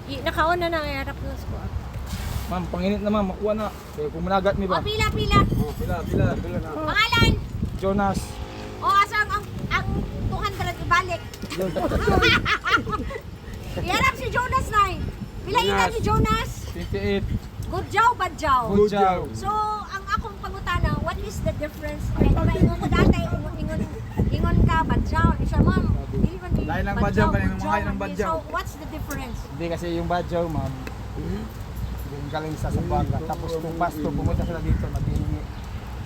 Nakaon na harap ng squad. Ma'am, panginit na ma'am, makuha na. Kaya kung managat mi ba? Pila. Pila na. Pangalan. Jonas. Asa ang 200 ibalik. Iharap si Jonas na. Pila edad ni Jonas? 58. Good job, bad job. Good job. So, ang akong pangutana, what is the difference? Kaya maingon ko dati, ingon ka, badyaw. Isa ma'am, dili man din Dahil lang badyaw, kanina mga ng badyaw. So, what's the difference? Hindi kasi yung badyaw, ma'am. Yung galing sa Zamboanga. Tapos kung pasto, pumunta sila dito, maghihingi.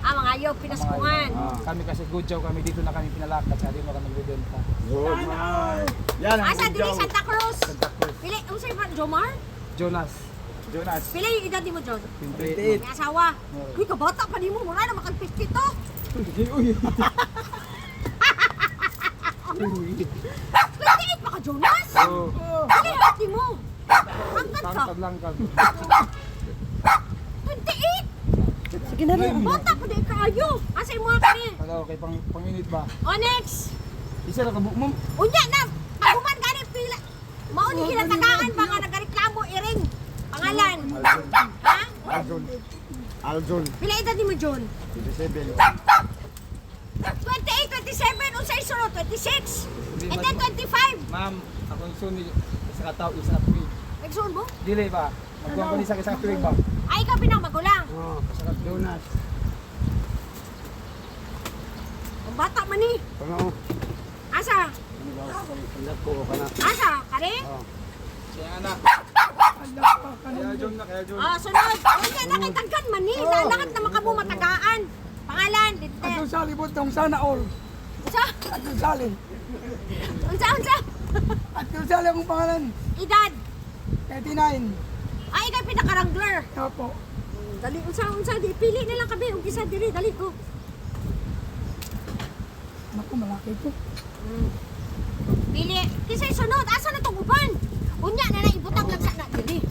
Mga ayaw, pinaskungan. Kami kasi good job, kami dito na kami pinalakat. Kaya dito kami nagbibenta. Yan ang Asa, good dili job. Santa Cruz. Santa Cruz. Pili, unsay ba, Jomar? Jonas. Pila yung edad ni mo, John? 28. May asawa. Uy, kabata pa ni mo, mura na makagpisti to. Uy. 28 pa ka, Jonas? Oo. Pili yung ati mo. Hanggang ka. Tangkad lang ka. 28? Sige na rin. Bata pa din kaayo. Asa yung mga kani? Ano, kay panginit ba? O, next. Isa na kabuk, ma'am. Unya na, paguman gani pila. Mauni kinatagaan ba nga nagareklamo iring. Pangalan. Ha? Aljon. Pila edad ni mo, John? 27. 28, 27, unsay sunod, 26. And then 25. Ma'am, akong suni isa ka tao, isa ka tuig. Nagsuon mo? Dili ba? Magkuhan ko ni sa isang tuig ba? Ay, ikaw pinamagulang. Oo, isa ka Jonas. Ang bata man ni. Ano? Asa? Pagkat ko ka na. Asa? Kare? Siya anak. Kaya John na, kaya John. Sunod. Unya na kay tagkan man ni. Lalakat na makamu matagaan. Pangalan, dito. Atong sali po itong sana all. Unsa? Atong sali. Unsa? Atong sali akong pangalan. Edad. 39. Ay, ikaw pinaka-wrangler. Opo. Dali, unsa, di pili na lang kami. Umpisa diri, dali ko. Naku, malaki ko. Pili. Kisay sunod. Asa na tong uban? Unya na lang ibutang lang sa na diri.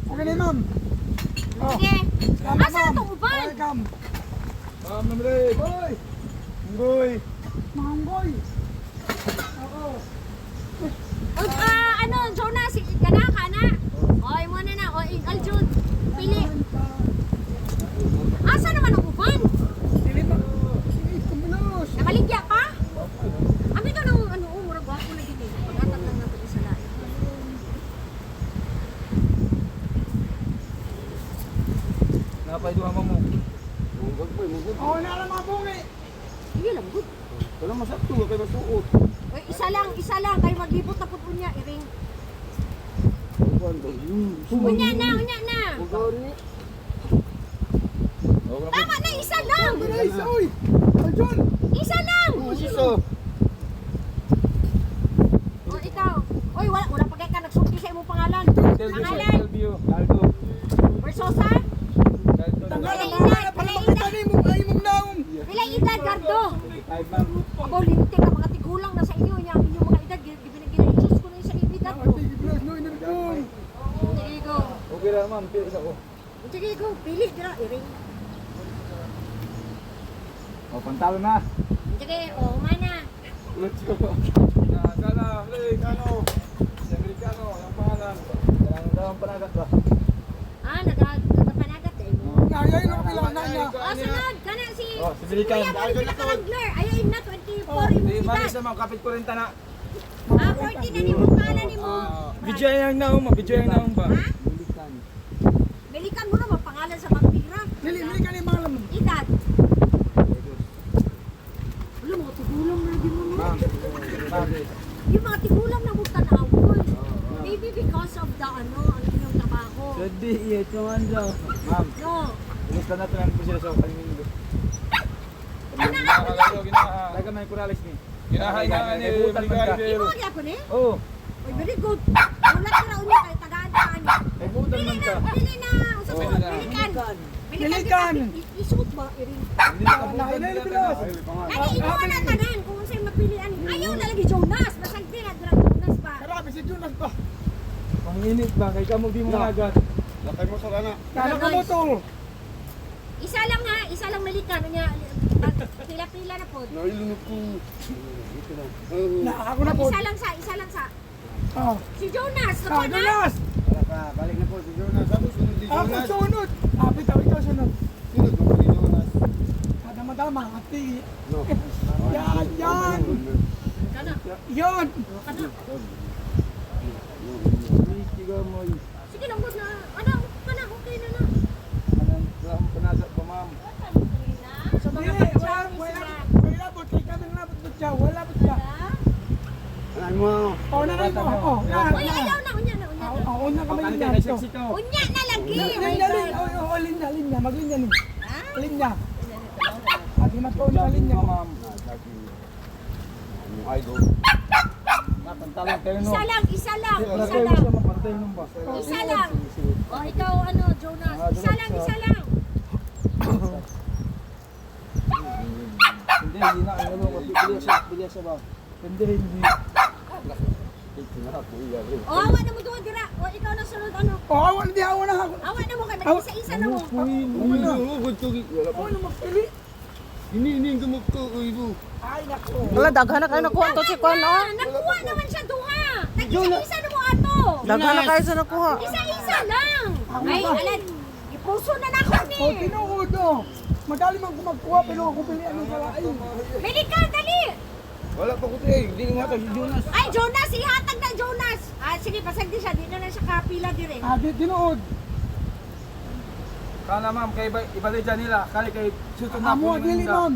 Okay na, ma'am. Oh. Sige. Salamat, Asa na ma'am. tong uban? Welcome. Ma'am, namre. Boy! Ngoy. Mangboy! Oo. Ano, Jonas, gana ka na? Oy, mo na. Oy, Aljun. Pili. Asa naman ang uban? Dili pa. Kumulos. Nakaligya pa? Ami ka nung murag gwapo na gini. Pagkatag lang natin isa lain. Napaiduhan mo mo. Oo, na lang mga bungi. Sige lang, good. Wala masakto, kay masuot. Oy, isa lang. Kayo maglibot na po unya, iring. Unya na. Tama na, isa lang. Ay, isa, oy! Aljon! Isa lang. Siso. O, ikaw. Oy, wala pa kayo ka nagsulti sa imong pangalan. Pangalan. Aldo. Versosa. Tanggal Pila ang edad, pangalan para pila makita ni mo ay mong naong. Pila edad, Gardo? Ay, ma'am. Abo, linti ka mga tigulang na sa inyo. Yung inyong mga edad, gibinagin Jesus ko na yung sa edad ko. Sige, bless no, inabigong. Sige, go. Okay lang, ma'am. Pili sa ko. Sige, go. Pili, dira, iring. O, pantalo na. Sige, mana. Let's go. Sana, Amerikano. Si Amerikano, ang pangalan. Ang panagat ba? Nagpapanagat eh. Ngayon, no, pila na niya. Sunod. Kana si Si American. Kuya mo yung pinaka-wrangler. Ayaw na, 24 yung Di man edad. isa mga kapit ko rin tana. 40 na ni mo, pangalan ni mo. Video yang naong, video yang naong ba? Ha? Balikan mo naman pangalan sa vampira. Dili, dili ka ni mga lamang. Edad. Wala, mga tigulang na din mo. Ma'am. Yung mga tigulang na mong tanawon. Maybe because of the ano yung trabaho. Jadi, iya cuman daw. Ma'am, No. kumusta na tanan ko sila sa kalimindo. Daga may kurales ni. Ginahay na ni Imo kaya ko ni? Oh, Oy, very good. Wala ka raw niya kay tagaan ka niya. ay butan man ka. Pili na. Usa Oh, sunod, pili pilikan. Pilikan. Isuot ba iring? Hindi na kabutan Ay, nila Pilos. Kani imo na tanan kung sa'yo mapilian. Ayaw na lagi Jonas. Basag din na Jonas pa. Karabi si Jonas ba? Panginit ba kay kamo di mo nagat. Lakay mo sa kana. Kala ka mo tol. Isa lang ha, isa lang malikan niya. Pila-pila na po. Nailunod ko. Na ako na po. Isa lang sa. Oh. Si Jonas, Ah, nakuha na? Jonas! Wala pa, balik na po si Jonas. Ako sunod si Ako Jonas. sunod! Ah, bitaw, ikaw sunod. Sunod po si Jonas. Madama, ati. No. Yan, yan! Kana. Yan! Kana. Tigamoy. Sige lang na. Ano, kana, okay na na. Anong panasa pa, ma'am? So mga Hindi, katsari wala, sila. wala po, kay kami nabot po siya, wala po siya. Ano mo? Oh, naray mo, oh, Uy, ayaw na, unya na, unya na. Oh, una kami Ano linya ka, ito. sexy to? Unya na lagi. my Linya, God. linya, linya, maglinya ni. Ha? Linya. At himatong sa linya. Ma'am. Ang idol. Napantalan kayo, no? Isa lang, isa lang, Wala isa kayo lang. sa mapantay nung ba? Isa lang. Oh, ikaw ano, Jonas. Isa lang, isa lang. Hindi na. Ano, bilis siya ba? Hindi. Oh, awa na mo duwa dira. Oh, ikaw na sunod ano. Oh, awan, di awan na ako. Awa na mo kay mag-isa-isa na mo. Wala Awan na magpili. Hindi ko ibo. Ay, naku. Wala, daghan na kayo nakuha to si Kwan, oh. Nakuha naman siya duha. Nag-isa-isa na mo ato. Daghan na kayo sa nakuha. Isa-isa lang. Ay, alan. Ipuso na na ako Oh, ni. tinuod, oh. Madali man ko magkuha, pero ako pili ano sa lain. Medical, dali. Wala pa ko tayo. Hindi ko mata si Jonas. Ay, Jonas, ihatag na Jonas. Ah, sige, pasag di siya. Di na siya kapila dire. Ah, tinuod. Kana ma'am, kay ibalik dyan nila. Kali kay suto na Amo, dili, ma'am.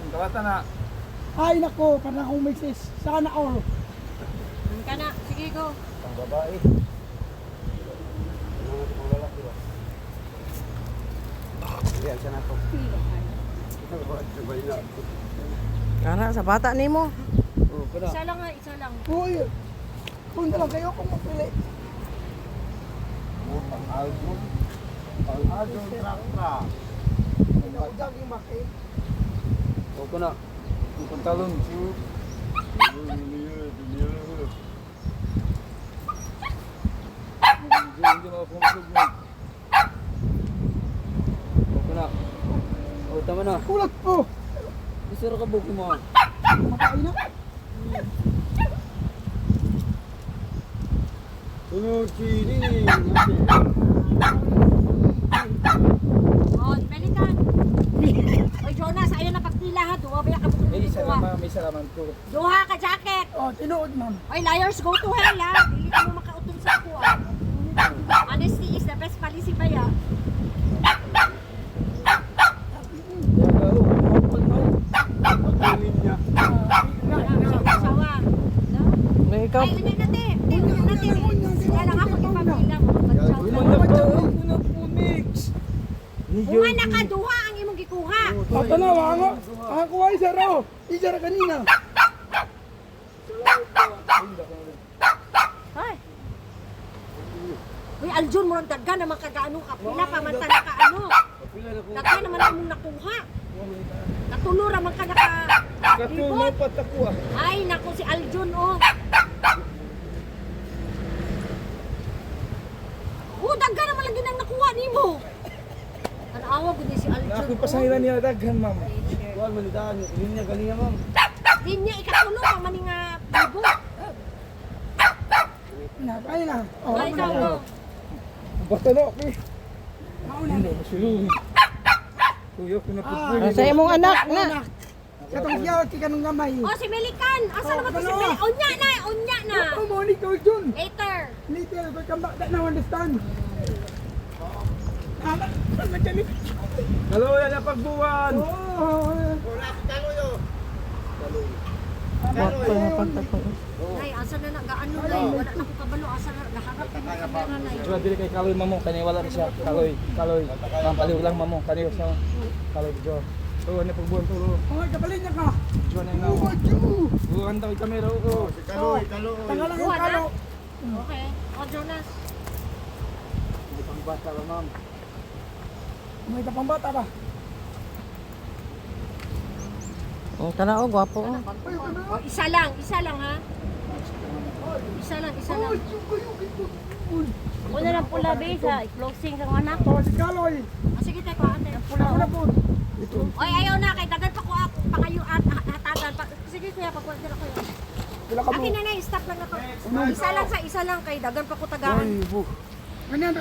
Kawata na. Ay, nako, para akong may sis. Sana all. Kana, sige go. Ang babae. Hindi, siya na to. Kana, sa bata ni mo. Oh, kada. Isa lang nga, isa lang. Uy, kung lang kayo kung mapili. Ang album. Ang album traktra. Daging maki. O ko na. Ang pantalon. Hindi mo ako masugmod. O ko na. O tama na. Kulat po. Isara ka buki mo. Makain na. Sunod chini. Oh, Medical. Oy, Jonas, ayaw na pagpila ha. Duha ba ka bukod May isa duha? naman, may isa naman to. Duha ka jacket. Oh, tinuod, ma'am. Oy, liars go to hell ha. Dili ka mo makautom sa kuha. Honesty is the best policy ba ya? Pagkain niya. Sawa. No? May ikaw. Ay, ano natin? Tingnan natin. Kaya lang ako ipapila mo. Kung nakaduha ang imong gikuha. Ito na, wango. Ang kuha isa raw. Isa ra kanina. Ay. Uy, Aljun mo ang dagga naman kagaano ka. Pila pa man tala ka ano. Dagga naman ang mong nakuha. Natulo raman ka naka ribot. Katulopat ako ah. Ay, naku si Aljun oh. Oh, dagga naman lagi nang nakuha nimo. Ano awa gud ni si Aljun. Ako pasahiran niya daghan, ma'am. Wala malitaan niyo. Linya galinga, ma'am. Linya ikatulo pa man nga ribot. Na, kaya na. Oh, Ay, ikaw oh. Basta no, okay. mauna. Hindi, masulong. Kuya, pinapagpuli. Sa imong anak na. Katong siya, kikanong gamay. Oh, si Melikan. Asa naman to si ano? Melikan? Unya na, unya na. Oh, mo ni ko dun. Later. Little, but come back, that now understand. Nagkani. Hello, yan ang pagbuwan. Oh, Nay, asa na nagaano nay? Wala na ko kabalo asa na nagahanap ka ng kamera nay. Diba, dili kay Kaloy, mamo. Kani wala na siya. Kaloy. Pampaliw lang, mamo. Kani sa Kaloy, diyo. Oo, ano pagbuwan to. oh, kapalit niya ka. Diyo na Oh, yung Diyo. buwan daw yung kamera. Oo. Tangalan Buwan, yung kalo. Okay. O Jonas. May pangbata ba, ma'am? May tapang bata ba? Ang tanaw, gwapo. Oh. O isa lang ha. Isa lang. Oh, Diyo kayo, kito. Una lang pula be sa closing sa mga anak. Oh, si Kaloy. Ah, sige tayo ko ate. Ako na po. Oy, ayaw na kay dagan pa ko ako pangayo at hatagan pa. Sige ko kuya, pakuha sila kuya. Wala ka mo. Akin na stop lang na to. Isa lang kay dagan pa ko tagaan. Ganyan,